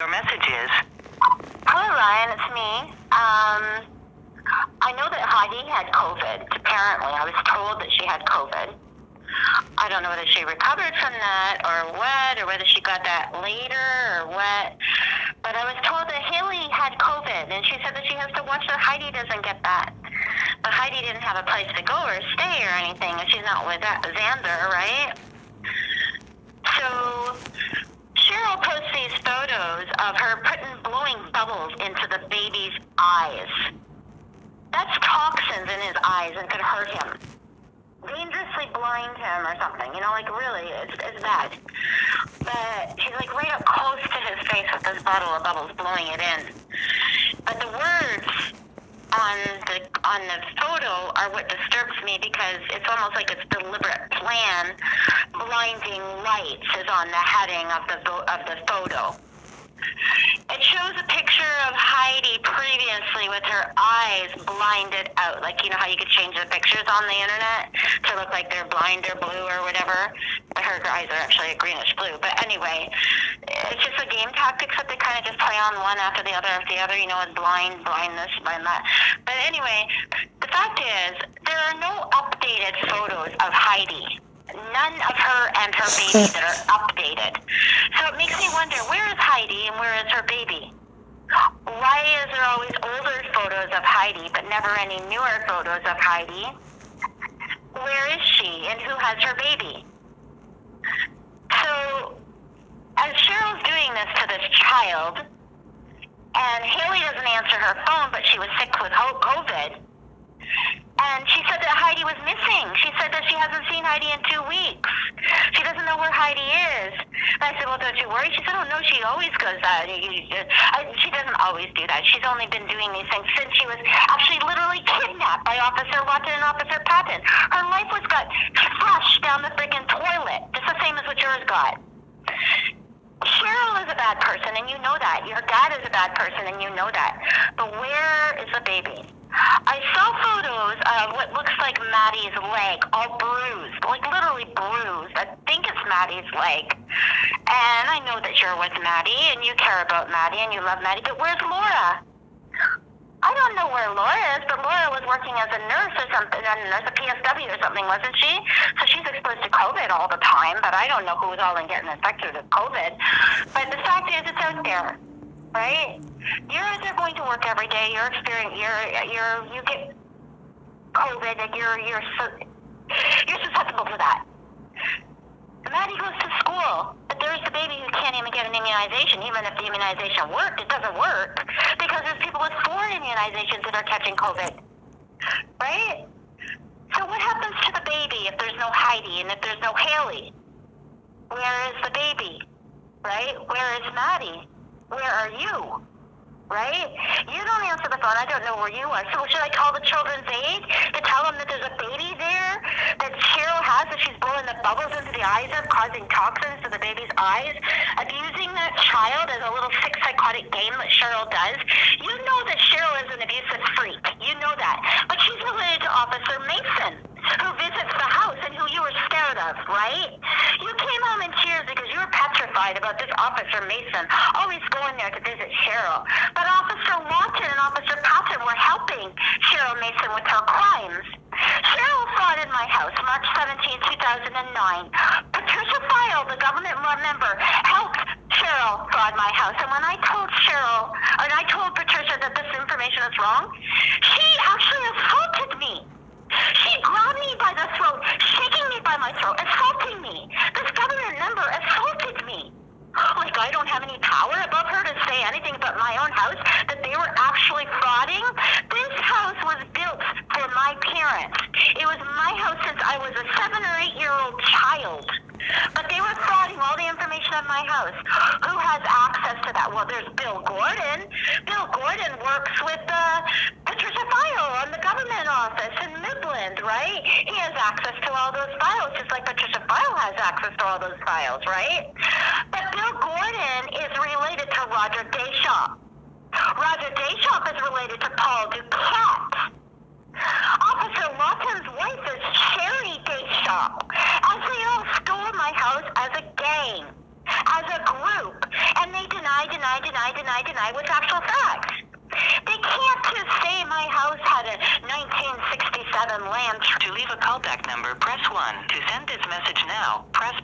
Your message is... Hello, Ryan. It's me. I know that Heidi had COVID. Apparently, I was told that she had COVID. I don't know whether she recovered from that or what, or whether she got that later or what. But I was told that Haley had COVID, and she said that she has to watch that Heidi doesn't get that. But Heidi didn't have a place to go or stay or anything, and she's not with Xander, right? So Cheryl posts these photos of her blowing bubbles into the baby's eyes. That's toxins in his eyes and could hurt him. Dangerously blind him or something. You know, like really, it's bad. But she's like right up close to his face with this bottle of bubbles blowing it in. But the words on the photo are what disturbs me, because it's almost like it's deliberate plan. Blinding lights is on the heading of the photo. It shows a picture of Heidi previously with her eyes blinded out. Like, you know how you could change the pictures on the internet to look like they're blind or blue or whatever? But her eyes are actually a greenish blue. But anyway, it's just a game tactics that they kind of just play on one after the other, you know, with blind this, blind that. But anyway, the fact is, there are no updated photos of Heidi. None of her and her baby that are updated. So it makes me wonder, where is Heidi and where is her baby? Why is there always older photos of Heidi but never any newer photos of Heidi? Where is she and who has her baby? So as Cheryl's doing this to this child, and Haley doesn't answer her phone, but she was sick with COVID, and she said that Heidi was missing. She said that she hasn't seen Heidi in 2 weeks. She doesn't know where Heidi is. And I said, well, don't you worry. She said, oh, no, she always goes that. She doesn't always do that. She's only been doing these things since she was actually literally kidnapped by Officer Watson and Officer Patton. Her life was got flushed down the friggin' toilet, just the same as what yours got. Cheryl is a bad person, and you know that. Your dad is a bad person, and you know that. But where is the baby? I saw photos of what looks like Maddie's leg, all bruised, like literally bruised. I think it's Maddie's leg. And I know that you're with Maddie, and you care about Maddie, and you love Maddie, but where's Laura? I don't know where Laura is, but Laura was working as a nurse or something, as a PSW or something, wasn't she? So she's exposed to COVID all the time, but I don't know who's all getting infected with COVID. But the fact is, it's out there, right? You're out there going to work every day. You get COVID, and you're susceptible to that. Maddie goes to school, but there's the baby who can't even get an immunization. Even if the immunization worked, it doesn't work because there's people with foreign immunizations that are catching COVID, right? So what happens to the baby if there's no Heidi and if there's no Haley? Where is the baby, right? Where is Maddie? Where are you? Right? You don't answer the phone. I don't know where you are. So should I call the Children's Aid to tell them that there's a baby there that Cheryl has, that she's blowing the bubbles into the eyes of, causing toxins to the baby's eyes, abusing that child as a little sick psychotic game that Cheryl does? You know that Cheryl is an abusive freak. You know that. But she's related to Officer Mason, who visits the house and who you were scared of, right? You came home in tears because you were petrified about this Officer Mason always going there to visit Cheryl. But Officer Watson and Officer Patton were helping Cheryl Mason with her crimes. Cheryl frauded my house March 17, 2009. Patricia File, the government member, helped Cheryl fraud my house. And when I told Patricia that this information is wrong, she actually assaulted me. She grabbed me by the throat, shaking me by my throat, assaulting me. This government member assaulted me. Like I don't have any power above her to say anything about my own house, that they were actually frauding. This house was built for my parents. It was my house since I was a 7 or 8 year old child. But they were frauding all the information on my house. Who has access to that? Well, there's Bill Gordon. Bill Gordon works with Patricia File on the government office in Midland, right? He has access to all those files, just like Patricia File has access to all those files, right? But Bill Gordon is related to Roger Deschamps. Roger Deschamps is related to Paul Duquette. Officer Watson's wife is Sherry Deschamps, as they all stole my house as a gang, as a group, and they deny deny with actual facts. They can't just say my house had a 1967 Land. To leave a callback number, press 1. To send this message now, press